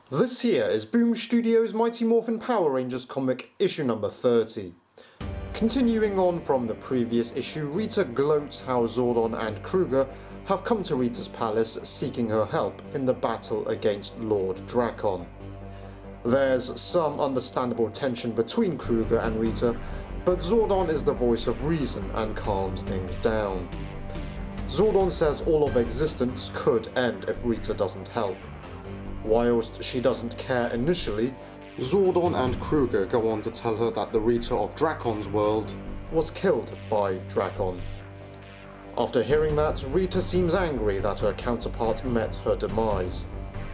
This here is Boom Studios' Mighty Morphin Power Rangers comic issue number 30. Continuing on from the previous issue, Rita gloats how Zordon and Kruger have come to Rita's palace seeking her help in the battle against Lord Drakkon. There's some understandable tension between Kruger and Rita, but Zordon is the voice of reason and calms things down. Zordon says all of existence could end if Rita doesn't help. Whilst she doesn't care initially, Zordon and Kruger go on to tell her that the Rita of Drakkon's world was killed by Drakkon. After hearing that, Rita seems angry that her counterpart met her demise.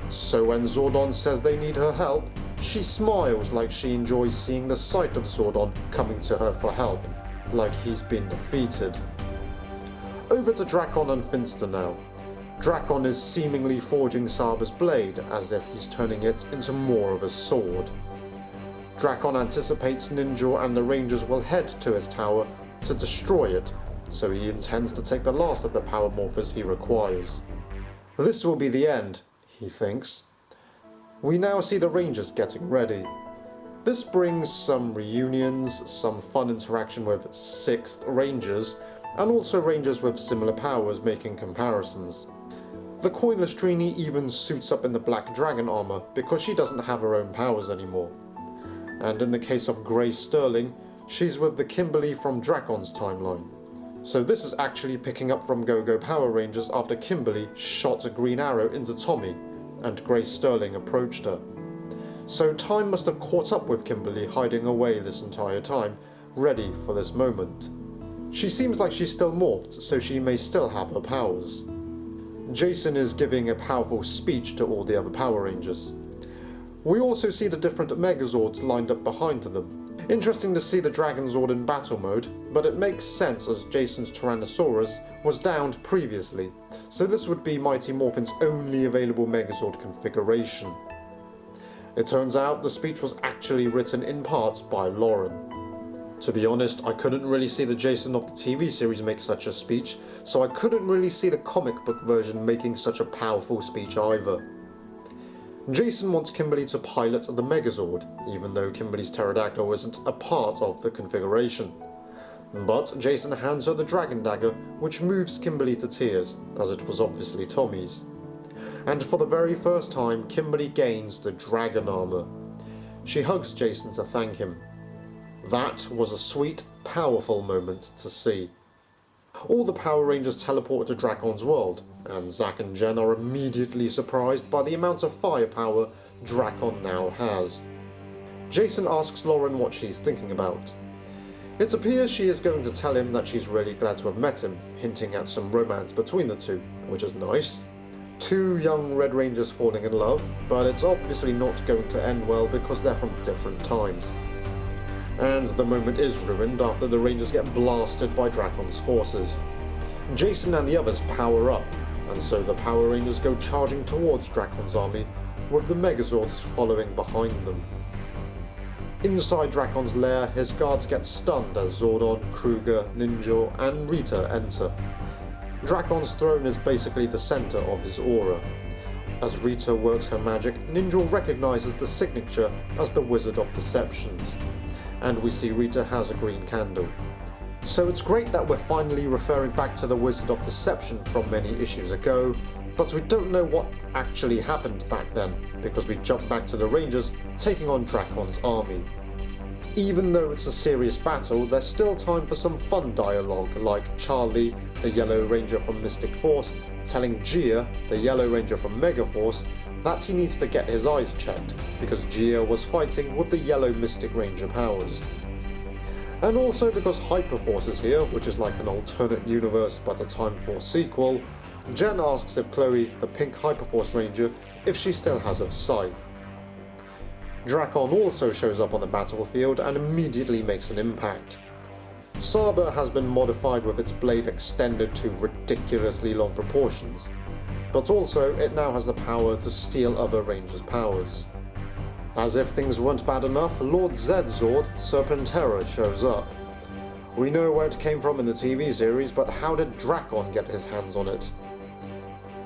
So when Zordon says they need her help, she smiles like she enjoys seeing the sight of Zordon coming to her for help, like he's been defeated. Over to Drakkon and Finster now. Drakkon is seemingly forging Saber's blade as if he's turning it into more of a sword. Drakkon anticipates Ninja and the Rangers will head to his tower to destroy it, so he intends to take the last of the power morphers he requires. This will be the end, he thinks. We now see the Rangers getting ready. This brings some reunions, some fun interaction with 6th Rangers, and also Rangers with similar powers making comparisons. The coinless Trini even suits up in the black dragon armor because she doesn't have her own powers anymore. And in the case of Grace Sterling, she's with the Kimberly from Drakkon's timeline. So this is actually picking up from Go-Go Power Rangers after Kimberly shot a green arrow into Tommy and Grace Sterling approached her. So time must have caught up with Kimberly hiding away this entire time, ready for this moment. She seems like she's still morphed, so she may still have her powers. Jason is giving a powerful speech to all the other Power Rangers. We also see the different Megazords lined up behind them. Interesting to see the Dragon Zord in battle mode, but it makes sense as Jason's Tyrannosaurus was downed previously, so this would be Mighty Morphin's only available Megazord configuration. It turns out the speech was actually written in part by Lauren. To be honest, I couldn't really see the Jason of the TV series make such a speech, so I couldn't really see the comic book version making such a powerful speech either. Jason wants Kimberly to pilot the Megazord, even though Kimberly's pterodactyl isn't a part of the configuration. But Jason hands her the Dragon Dagger, which moves Kimberly to tears, as it was obviously Tommy's. And for the very first time, Kimberly gains the Dragon Armor. She hugs Jason to thank him. That was a sweet, powerful moment to see. All the Power Rangers teleport to Drakkon's world, and Zack and Jen are immediately surprised by the amount of firepower Drakkon now has. Jason asks Lauren what she's thinking about. It appears she is going to tell him that she's really glad to have met him, hinting at some romance between the two, which is nice. Two young Red Rangers falling in love, but it's obviously not going to end well because they're from different times. And the moment is ruined after the Rangers get blasted by Drakkon's forces. Jason and the others power up, and so the Power Rangers go charging towards Drakkon's army, with the Megazords following behind them. Inside Drakkon's lair, his guards get stunned as Zordon, Kruger, Ninja, and Rita enter. Drakkon's throne is basically the center of his aura. As Rita works her magic, Ninja recognizes the signature as the Wizard of Deceptions. And we see Rita has a green candle. So it's great that we're finally referring back to the Wizard of Deception from many issues ago, but we don't know what actually happened back then, because we jump back to the Rangers taking on Drakkon's army. Even though it's a serious battle, there's still time for some fun dialogue, like Charlie, the Yellow Ranger from Mystic Force, telling Gia, the Yellow Ranger from Megaforce, that he needs to get his eyes checked, because Gia was fighting with the Yellow Mystic Ranger powers. And also because Hyperforce is here, which is like an alternate universe but a Time Force sequel, Jen asks if Chloe, the pink Hyperforce Ranger, if she still has her scythe. Drakkon also shows up on the battlefield and immediately makes an impact. Saber has been modified with its blade extended to ridiculously long proportions, but also it now has the power to steal other Rangers' powers. As if things weren't bad enough, Lord Zed's Zord, Serpentera, shows up. We know where it came from in the TV series, but how did Drakkon get his hands on it?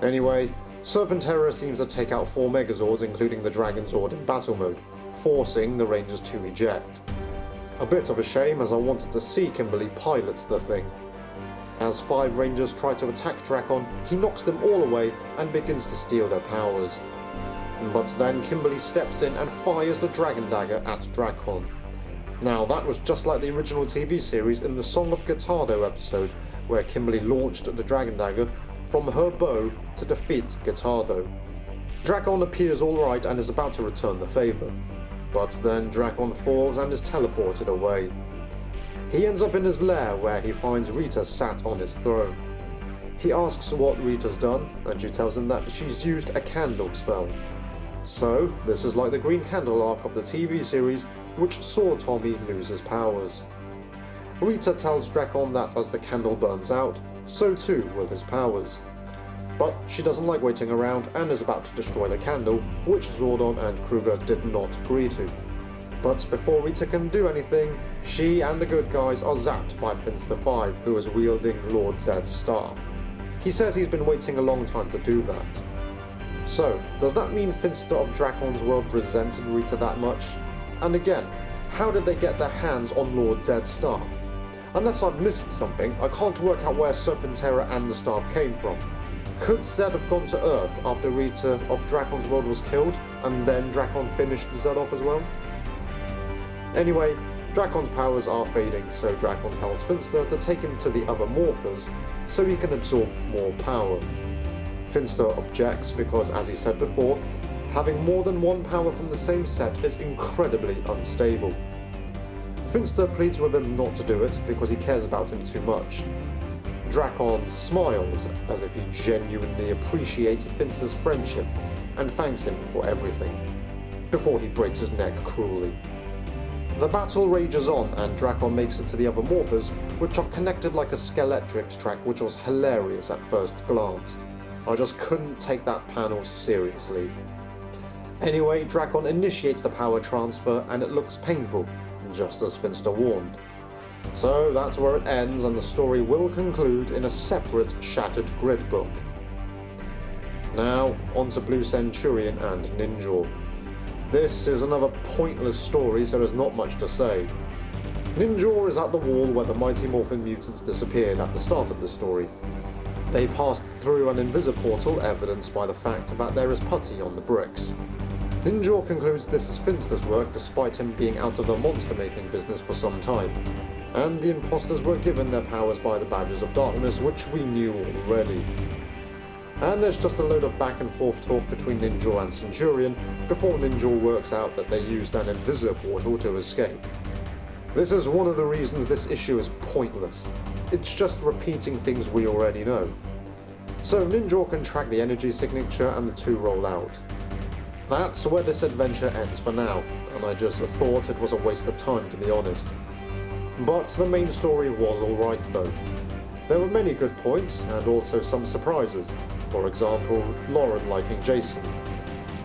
Anyway, Serpentera seems to take out 4 Megazords, including the Dragon Zord in battle mode, forcing the Rangers to eject. A bit of a shame, as I wanted to see Kimberly pilot the thing. As 5 Rangers try to attack Drakkon, he knocks them all away and begins to steal their powers. But then Kimberly steps in and fires the Dragon Dagger at Drakkon. Now that was just like the original TV series in the Song of Getardo episode, where Kimberly launched the Dragon Dagger from her bow to defeat Getardo. Drakkon appears alright and is about to return the favour, but then Drakkon falls and is teleported away. He ends up in his lair where he finds Rita sat on his throne. He asks what Rita's done, and she tells him that she's used a candle spell. So, this is like the Green Candle arc of the TV series, which saw Tommy lose his powers. Rita tells Drakkon that as the candle burns out, so too will his powers. But she doesn't like waiting around and is about to destroy the candle, which Zordon and Kruger did not agree to. But before Rita can do anything, she and the good guys are zapped by Finster 5, who is wielding Lord Zed's staff. He says he's been waiting a long time to do that. So, does that mean Finster of Drakkon's world resented Rita that much? And again, how did they get their hands on Lord Zed's staff? Unless I've missed something, I can't work out where Serpentera and the staff came from. Could Zed have gone to Earth after Rita of Drakkon's world was killed, and then Drakkon finished Zed off as well? Anyway, Drakkon's powers are fading, so Drakkon tells Finster to take him to the other Morphers so he can absorb more power. Finster objects because, as he said before, having more than one power from the same set is incredibly unstable. Finster pleads with him not to do it because he cares about him too much. Drakkon smiles as if he genuinely appreciates Finster's friendship and thanks him for everything, before he breaks his neck cruelly. The battle rages on and Drakkon makes it to the other Morphers, which are connected like a Skeletrix track, which was hilarious at first glance. I just couldn't take that panel seriously. Anyway, Drakkon initiates the power transfer and it looks painful, just as Finster warned. So that's where it ends, and the story will conclude in a separate Shattered Grid book. Now, on to Blue Centurion and Ninja. This is another pointless story, so there's not much to say. Ninja is at the wall where the Mighty Morphin mutants disappeared at the start of the story. They passed through an invisiportal, evidenced by the fact that there is putty on the bricks. Ninja concludes this is Finster's work despite him being out of the monster-making business for some time, and the imposters were given their powers by the Badges of Darkness, which we knew already. And there's just a load of back and forth talk between Ninja and Centurion before Ninja works out that they used an invisiportal to escape. This is one of the reasons this issue is pointless. It's just repeating things we already know. So Ninja can track the energy signature and the two roll out. That's where this adventure ends for now, and I just thought it was a waste of time, to be honest. But the main story was alright though. There were many good points and also some surprises. For example, Lauren liking Jason.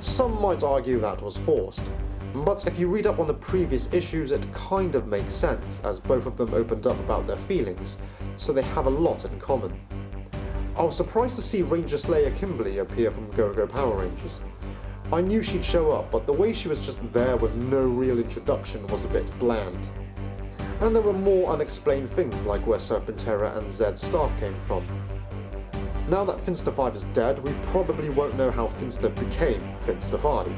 Some might argue that was forced, but if you read up on the previous issues it kind of makes sense, as both of them opened up about their feelings, so they have a lot in common. I was surprised to see Ranger Slayer Kimberly appear from Go-Go Power Rangers. I knew she'd show up, but the way she was just there with no real introduction was a bit bland. And there were more unexplained things like where Serpentera and Zed's staff came from. Now that Finster 5 is dead, we probably won't know how Finster became Finster 5.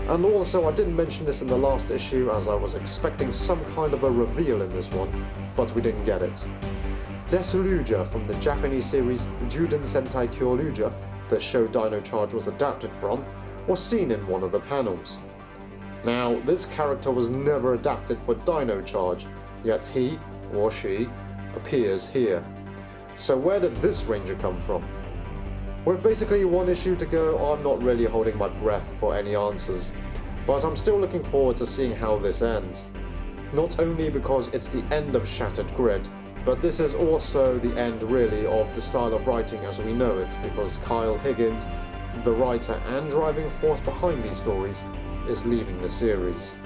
And also, I didn't mention this in the last issue as I was expecting some kind of a reveal in this one, but we didn't get it. Desuluja from the Japanese series Juden Sentai Kyoryuja, the show Dino Charge was adapted from, was seen in one of the panels. Now, this character was never adapted for Dino Charge, yet he, or she, appears here. So where did this Ranger come from? With basically one issue to go, I'm not really holding my breath for any answers, but I'm still looking forward to seeing how this ends. Not only because it's the end of Shattered Grid, but this is also the end really of the style of writing as we know it, because Kyle Higgins, the writer and driving force behind these stories, is leaving the series.